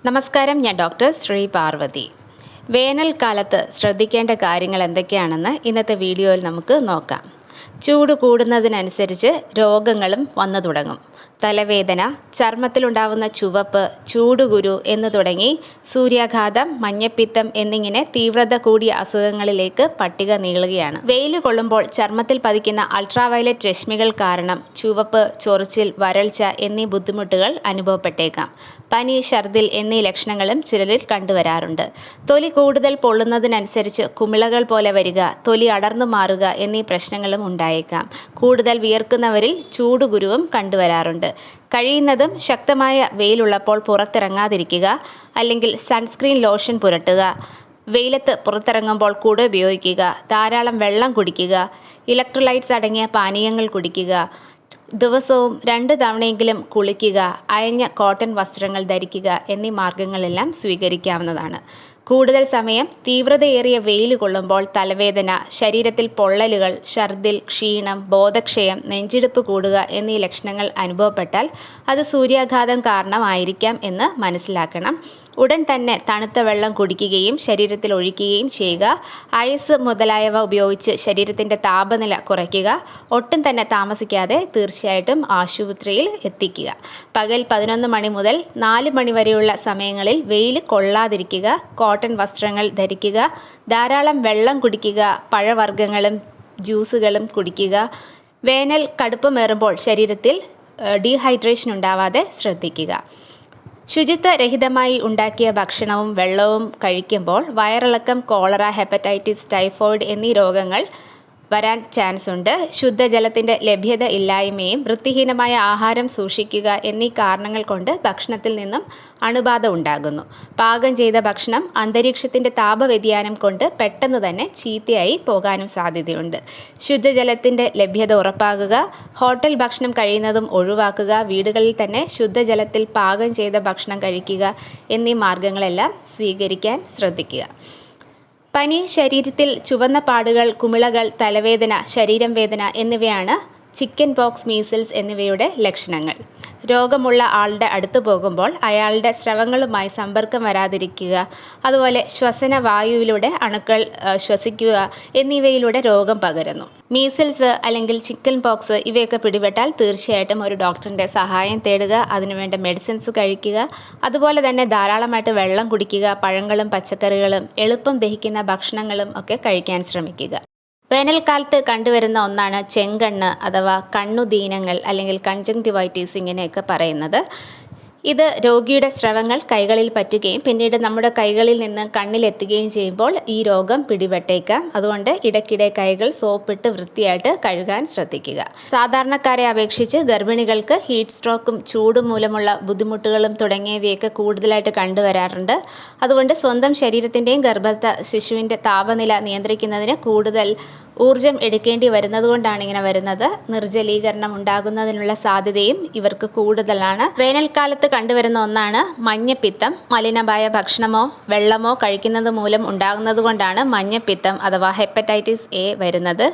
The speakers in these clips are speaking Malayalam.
നമസ്കാരം, ഞാൻ ഡോക്ടർ ശ്രീ പാർവതി. വേനൽക്കാലത്ത് ശ്രദ്ധിക്കേണ്ട കാര്യങ്ങൾ എന്തൊക്കെയാണെന്ന് ഇന്നത്തെ വീഡിയോയിൽ നമുക്ക് നോക്കാം. ചൂട് കൂടുന്നതിനനുസരിച്ച് രോഗങ്ങളും വന്നു തുടങ്ങും. തലവേദന, ചർമ്മത്തിലുണ്ടാവുന്ന ചുവപ്പ്, ചൂടുകുരു എന്ന് തുടങ്ങി സൂര്യാഘാതം, മഞ്ഞപ്പിത്തം എന്നിങ്ങനെ തീവ്രത കൂടിയ അസുഖങ്ങളിലേക്ക് പട്ടിക നീളുകയാണ്. വെയിൽ കൊള്ളുമ്പോൾ ചർമ്മത്തിൽ പതിക്കുന്ന അൾട്രാവയലറ്റ് രശ്മികൾ കാരണം ചുവപ്പ്, ചൊറിച്ചിൽ, വരൾച്ച എന്നീ ബുദ്ധിമുട്ടുകൾ അനുഭവപ്പെട്ടേക്കാം. പനി, ഛർദിൽ എന്നീ ലക്ഷണങ്ങളും ചിലരിൽ കണ്ടുവരാറുണ്ട്. തൊലി കൂടുതൽ പൊള്ളുന്നതിനനുസരിച്ച് കുമിളകൾ പോലെ വരിക, തൊലി അടർന്നു മാറുക എന്നീ പ്രശ്നങ്ങളും ഉണ്ടായേക്കാം. കൂടുതൽ വിയർക്കുന്നവരിൽ ചൂടുകുരുവും കണ്ടുവരാറുണ്ട്. കഴിയുന്നതും ശക്തമായ വെയിലുള്ളപ്പോൾ പുറത്തിറങ്ങാതിരിക്കുക, അല്ലെങ്കിൽ സൺസ്ക്രീൻ ലോഷൻ പുരട്ടുക. വെയിലത്ത് പുറത്തിറങ്ങുമ്പോൾ കുട ഉപയോഗിക്കുക. ധാരാളം വെള്ളം കുടിക്കുക. ഇലക്ട്രോലൈറ്റ്സ് അടങ്ങിയ പാനീയങ്ങൾ കുടിക്കുക. ദിവസവും 2 തവണയെങ്കിലും കുളിക്കുക. അയഞ്ഞ കോട്ടൺ വസ്ത്രങ്ങൾ ധരിക്കുക എന്നീ മാർഗങ്ങളെല്ലാം സ്വീകരിക്കാവുന്നതാണ്. കൂടുതൽ സമയം തീവ്രതയേറിയ വെയിൽ കൊള്ളുമ്പോൾ തലവേദന, ശരീരത്തിൽ പൊള്ളലുകൾ, ഛർദിൽ, ക്ഷീണം, ബോധക്ഷയം, നെഞ്ചിടിപ്പ് കൂടുക എന്നീ ലക്ഷണങ്ങൾ അനുഭവപ്പെട്ടാൽ അത് സൂര്യാഘാതം കാരണമായിരിക്കാം എന്ന് മനസ്സിലാക്കണം. ഉടൻ തന്നെ തണുത്ത വെള്ളം കുടിക്കുകയും ശരീരത്തിൽ ഒഴിക്കുകയും ചെയ്യുക. ഐസ് മുതലായവ ഉപയോഗിച്ച് ശരീരത്തിൻ്റെ താപനില കുറയ്ക്കുക. ഒട്ടും തന്നെ താമസിക്കാതെ തീർച്ചയായിട്ടും ആശുപത്രിയിൽ എത്തിക്കുക. പകൽ 11 മണി മുതൽ 4 മണി വരെയുള്ള സമയങ്ങളിൽ വെയിൽ കൊള്ളാതിരിക്കുക. കോട്ടൺ വസ്ത്രങ്ങൾ ധരിക്കുക. ധാരാളം വെള്ളം കുടിക്കുക. പഴവർഗ്ഗങ്ങളും ജ്യൂസുകളും കുടിക്കുക. വേനൽ കടുപ്പമേറുമ്പോൾ ശരീരത്തിൽ ഡീഹൈഡ്രേഷൻ ഉണ്ടാവാതെ ശ്രദ്ധിക്കുക. ശുചിത്വരഹിതമായി ഉണ്ടാക്കിയ ഭക്ഷണവും വെള്ളവും കഴിക്കുമ്പോൾ വയറിളക്കം, കോളറ, ഹെപ്പറ്റൈറ്റിസ്, ടൈഫോയിഡ് എന്നീ രോഗങ്ങൾ വരാൻ ചാൻസ് ഉണ്ട്. ശുദ്ധജലത്തിൻ്റെ ലഭ്യത ഇല്ലായ്മയും വൃത്തിഹീനമായ ആഹാരം സൂക്ഷിക്കുക എന്നീ കാരണങ്ങൾ കൊണ്ട് ഭക്ഷണത്തിൽ നിന്നും അണുബാധ ഉണ്ടാകുന്നു. പാകം ചെയ്ത ഭക്ഷണം അന്തരീക്ഷത്തിൻ്റെ താപവ്യതിയാനം കൊണ്ട് പെട്ടെന്ന് തന്നെ ചീത്തയായി പോകാനും സാധ്യതയുണ്ട്. ശുദ്ധജലത്തിൻ്റെ ലഭ്യത ഉറപ്പാക്കുക. ഹോട്ടൽ ഭക്ഷണം കഴിയുന്നതും ഒഴിവാക്കുക. വീടുകളിൽ തന്നെ ശുദ്ധജലത്തിൽ പാകം ചെയ്ത ഭക്ഷണം കഴിക്കുക എന്നീ മാർഗങ്ങളെല്ലാം സ്വീകരിക്കാൻ ശ്രദ്ധിക്കുക. പനി, ശരീരത്തിൽ ചുവന്ന പാടുകൾ, കുമിളകൾ, തലവേദന, ശരീരം വേദന എന്നിവയാണ് ചിക്കൻ പോക്സ്, മീസിൽസ് എന്നിവയുടെ ലക്ഷണങ്ങൾ. രോഗമുള്ള ആളുടെ അടുത്ത് പോകുമ്പോൾ അയാളുടെ സ്രവങ്ങളുമായി സമ്പർക്കം വരാതിരിക്കുക. അതുപോലെ ശ്വസന വായുവിലൂടെ അണുക്കൾ ശ്വസിക്കുക എന്നിവയിലൂടെ രോഗം പകരുന്നു. മീസിൽസ് അല്ലെങ്കിൽ ചിക്കൻ പോക്സ് ഇവയൊക്കെ പിടിപെട്ടാൽ തീർച്ചയായിട്ടും ഒരു ഡോക്ടറിൻ്റെ സഹായം തേടുക. അതിനുവേണ്ട മെഡിസിൻസ് കഴിക്കുക. അതുപോലെ തന്നെ ധാരാളമായിട്ട് വെള്ളം കുടിക്കുക. പഴങ്ങളും പച്ചക്കറികളും എളുപ്പം ദഹിക്കുന്ന ഭക്ഷണങ്ങളും ഒക്കെ കഴിക്കാൻ ശ്രമിക്കുക. വേനൽക്കാലത്ത് കണ്ടുവരുന്ന ഒന്നാണ് ചെങ്കണ്ണ് അഥവാ കണ്ണുദീനങ്ങൾ അല്ലെങ്കിൽ കൺജങ്ക്റ്റിവൈറ്റിസ് ഇങ്ങനെയൊക്കെ പറയുന്നത്. ഇത് രോഗിയുടെ സ്രവങ്ങൾ കൈകളിൽ പറ്റുകയും പിന്നീട് നമ്മുടെ കൈകളിൽ നിന്ന് കണ്ണിലെത്തുകയും ചെയ്യുമ്പോൾ ഈ രോഗം പിടിപെട്ടേക്കാം. അതുകൊണ്ട് ഇടയ്ക്കിടെ കൈകൾ സോപ്പിട്ട് വൃത്തിയായിട്ട് കഴുകാൻ ശ്രദ്ധിക്കുക. സാധാരണക്കാരെ അപേക്ഷിച്ച് ഗർഭിണികൾക്ക് ഹീറ്റ് സ്ട്രോക്കും ചൂടും മൂലമുള്ള ബുദ്ധിമുട്ടുകളും തുടങ്ങിയവയൊക്കെ കൂടുതലായിട്ട് കണ്ടുവരാറുണ്ട്. അതുകൊണ്ട് സ്വന്തം ശരീരത്തിൻ്റെയും ഗർഭസ്ഥ ശിശുവിൻ്റെ താപനില നിയന്ത്രിക്കുന്നതിന് കൂടുതൽ ഊർജം എടുക്കേണ്ടി വരുന്നത് കൊണ്ടാണ് ഇങ്ങനെ വരുന്നത്. നിർജ്ജലീകരണം ഉണ്ടാകുന്നതിനുള്ള സാധ്യതയും ഇവർക്ക് കൂടുതലാണ്. വേനൽക്കാലത്ത് കണ്ടുവരുന്ന ഒന്നാണ് മഞ്ഞപ്പിത്തം. മലിനമായ ഭക്ഷണമോ വെള്ളമോ കഴിക്കുന്നത് മൂലം ഉണ്ടാകുന്നത് കൊണ്ടാണ് മഞ്ഞപ്പിത്തം അഥവാ ഹെപ്പറ്റൈറ്റിസ് എ വരുന്നത്.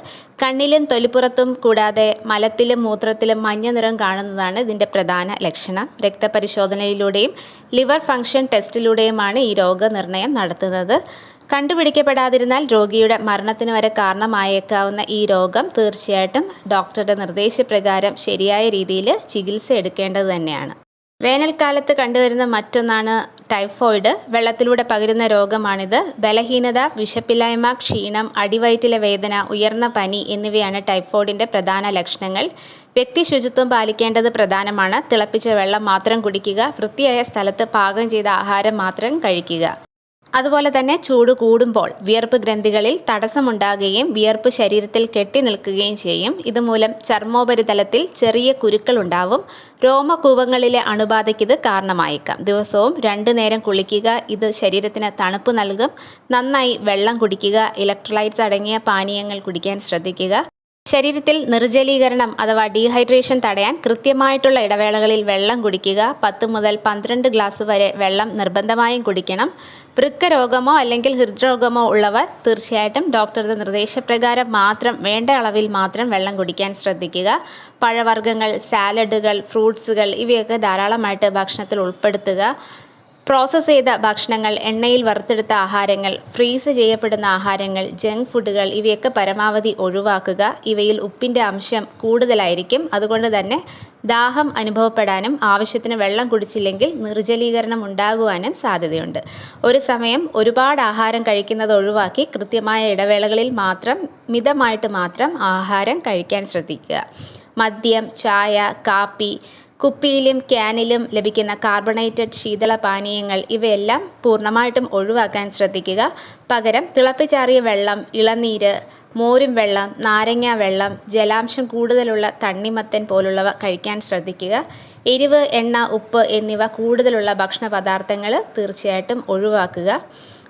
കണ്ണിലും തൊലിപ്പുറത്തും കൂടാതെ മലത്തിലും മൂത്രത്തിലും മഞ്ഞ നിറം കാണുന്നതാണ് ഇതിൻ്റെ പ്രധാന ലക്ഷണം. രക്തപരിശോധനയിലൂടെയും ലിവർ ഫംഗ്ഷൻ ടെസ്റ്റിലൂടെയുമാണ് ഈ രോഗനിർണയം നടത്തുന്നത്. കണ്ടുപിടിക്കപ്പെടാതിരുന്നാൽ രോഗിയുടെ മരണത്തിന് വരെ കാരണമായേക്കാവുന്ന ഈ രോഗം തീർച്ചയായിട്ടും ഡോക്ടറുടെ നിർദ്ദേശപ്രകാരം ശരിയായ രീതിയിൽ ചികിത്സ എടുക്കേണ്ടത് തന്നെയാണ്. വേനൽക്കാലത്ത് കണ്ടുവരുന്ന മറ്റൊന്നാണ് ടൈഫോയിഡ്. വെള്ളത്തിലൂടെ പകരുന്ന രോഗമാണിത്. ബലഹീനത, വിശപ്പില്ലായ്മ, ക്ഷീണം, അടിവയറ്റിലെ വേദന, ഉയർന്ന പനി എന്നിവയാണ് ടൈഫോയിഡിൻ്റെ പ്രധാന ലക്ഷണങ്ങൾ. വ്യക്തി ശുചിത്വം പാലിക്കേണ്ടത് പ്രധാനമാണ്. തിളപ്പിച്ച വെള്ളം മാത്രം കുടിക്കുക. വൃത്തിയായ സ്ഥലത്ത് പാകം ചെയ്ത ആഹാരം മാത്രം കഴിക്കുക. അതുപോലെ തന്നെ ചൂട് കൂടുമ്പോൾ വിയർപ്പ് ഗ്രന്ഥികളിൽ തടസ്സമുണ്ടാകുകയും വിയർപ്പ് ശരീരത്തിൽ കെട്ടി നിൽക്കുകയും ചെയ്യും. ഇതുമൂലം ചർമ്മോപരിതലത്തിൽ ചെറിയ കുരുക്കൾ ഉണ്ടാവും. രോമകൂപങ്ങളിലെ അണുബാധയ്ക്ക് ഇത് കാരണമായേക്കാം. ദിവസവും 2 നേരം കുളിക്കുക. ഇത് ശരീരത്തിന് തണുപ്പ് നൽകും. നന്നായി വെള്ളം കുടിക്കുക. ഇലക്ട്രോലൈറ്റ്സ് അടങ്ങിയ പാനീയങ്ങൾ കുടിക്കാൻ ശ്രദ്ധിക്കുക. ശരീരത്തിൽ നിർജ്ജലീകരണം അഥവാ ഡീഹൈഡ്രേഷൻ തടയാൻ കൃത്യമായിട്ടുള്ള ഇടവേളകളിൽ വെള്ളം കുടിക്കുക. 10 മുതൽ 12 ഗ്ലാസ് വരെ വെള്ളം നിർബന്ധമായും കുടിക്കണം. വൃക്ക രോഗമോ അല്ലെങ്കിൽ ഹൃദ്രോഗമോ ഉള്ളവർ തീർച്ചയായിട്ടും ഡോക്ടറുടെ നിർദ്ദേശപ്രകാരം മാത്രം വേണ്ട അളവിൽ മാത്രം വെള്ളം കുടിക്കാൻ ശ്രദ്ധിക്കുക. പഴവർഗ്ഗങ്ങൾ, സാലഡുകൾ, ഫ്രൂട്ട്സുകൾ ഇവയൊക്കെ ധാരാളമായിട്ട് ഭക്ഷണത്തിൽ ഉൾപ്പെടുത്തുക. പ്രോസസ്സ് ചെയ്ത ഭക്ഷണങ്ങൾ, എണ്ണയിൽ വറുത്തെടുത്ത ആഹാരങ്ങൾ, ഫ്രീസ് ചെയ്യപ്പെടുന്ന ആഹാരങ്ങൾ, ജങ്ക് ഫുഡുകൾ ഇവയൊക്കെ പരമാവധി ഒഴിവാക്കുക. ഇവയിൽ ഉപ്പിൻ്റെ അംശം കൂടുതലായിരിക്കും. അതുകൊണ്ട് തന്നെ ദാഹം അനുഭവപ്പെടാനും ആവശ്യത്തിന് വെള്ളം കുടിച്ചില്ലെങ്കിൽ നിർജ്ജലീകരണം ഉണ്ടാകുവാനും സാധ്യതയുണ്ട്. ഒരു സമയം ഒരുപാട് ആഹാരം കഴിക്കുന്നത് ഒഴിവാക്കി കൃത്യമായ ഇടവേളകളിൽ മിതമായിട്ട് മാത്രം ആഹാരം കഴിക്കാൻ ശ്രദ്ധിക്കുക. മദ്യം, ചായ, കാപ്പി, കുപ്പിയിലും ക്യാനിലും ലഭിക്കുന്ന കാർബണേറ്റഡ് ശീതള പാനീയങ്ങൾ ഇവയെല്ലാം പൂർണ്ണമായിട്ടും ഒഴിവാക്കാൻ ശ്രദ്ധിക്കുക. പകരം തിളപ്പിച്ചാറിയ വെള്ളം, ഇളനീര്, മോരും വെള്ളം, നാരങ്ങ വെള്ളം, ജലാംശം കൂടുതലുള്ള തണ്ണിമത്തൻ പോലുള്ളവ കഴിക്കാൻ ശ്രദ്ധിക്കുക. എരിവ്, എണ്ണ, ഉപ്പ് എന്നിവ കൂടുതലുള്ള ഭക്ഷണ പദാർത്ഥങ്ങൾ തീർച്ചയായിട്ടും ഒഴിവാക്കുക.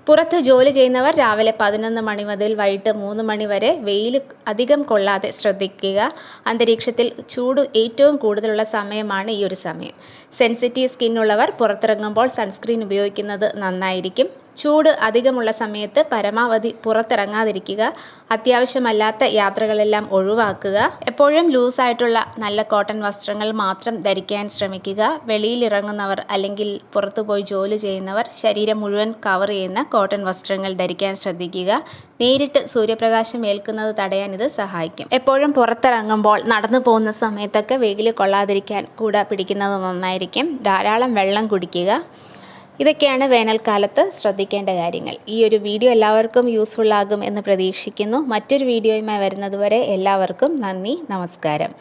പുറത്ത് ജോലി ചെയ്യുന്നവർ രാവിലെ 11 മണി മുതൽ വൈകിട്ട് 3 മണി വരെ വെയിൽ അധികം കൊള്ളാതെ ശ്രദ്ധിക്കുക. അന്തരീക്ഷത്തിൽ ചൂട് ഏറ്റവും കൂടുതലുള്ള സമയമാണ് ഈ ഒരു സമയം. സെൻസിറ്റീവ് സ്കിന്നുള്ളവർ പുറത്തിറങ്ങുമ്പോൾ സൺസ്ക്രീൻ ഉപയോഗിക്കുന്നത് നന്നായിരിക്കും. ചൂട് അധികമുള്ള സമയത്ത് പരമാവധി പുറത്തിറങ്ങാതിരിക്കുക. അത്യാവശ്യമല്ലാത്ത യാത്രകളെല്ലാം ഒഴിവാക്കുക. എപ്പോഴും ലൂസായിട്ടുള്ള നല്ല കോട്ടൺ വസ്ത്രങ്ങൾ മാത്രം ധരിക്കാൻ ശ്രമിക്കുക. വെളിയിലിറങ്ങുന്നവർ അല്ലെങ്കിൽ പുറത്തുപോയി ജോലി ചെയ്യുന്നവർ ശരീരം മുഴുവൻ കവർ ചെയ്യുന്ന കോട്ടൺ വസ്ത്രങ്ങൾ ധരിക്കാൻ ശ്രദ്ധിക്കുക. നേരിട്ട് സൂര്യപ്രകാശം ഏൽക്കുന്നത് തടയാൻ ഇത് സഹായിക്കും. എപ്പോഴും പുറത്തിറങ്ങുമ്പോൾ നടന്നു പോകുന്ന സമയത്തൊക്കെ വെയിൽ കൊള്ളാതിരിക്കാൻ കുട പിടിക്കുന്നത് നന്നായിരിക്കും. ധാരാളം വെള്ളം കുടിക്കുക. ഇതൊക്കെയാണ് വേനൽക്കാലത്ത് ശ്രദ്ധിക്കേണ്ട കാര്യങ്ങൾ. ഈ ഒരു വീഡിയോ എല്ലാവർക്കും യൂസ്ഫുൾ ആകും എന്ന് പ്രതീക്ഷിക്കുന്നു. മറ്റൊരു വീഡിയോയുമായി വരുന്നതുവരെ എല്ലാവർക്കും നന്ദി, നമസ്കാരം.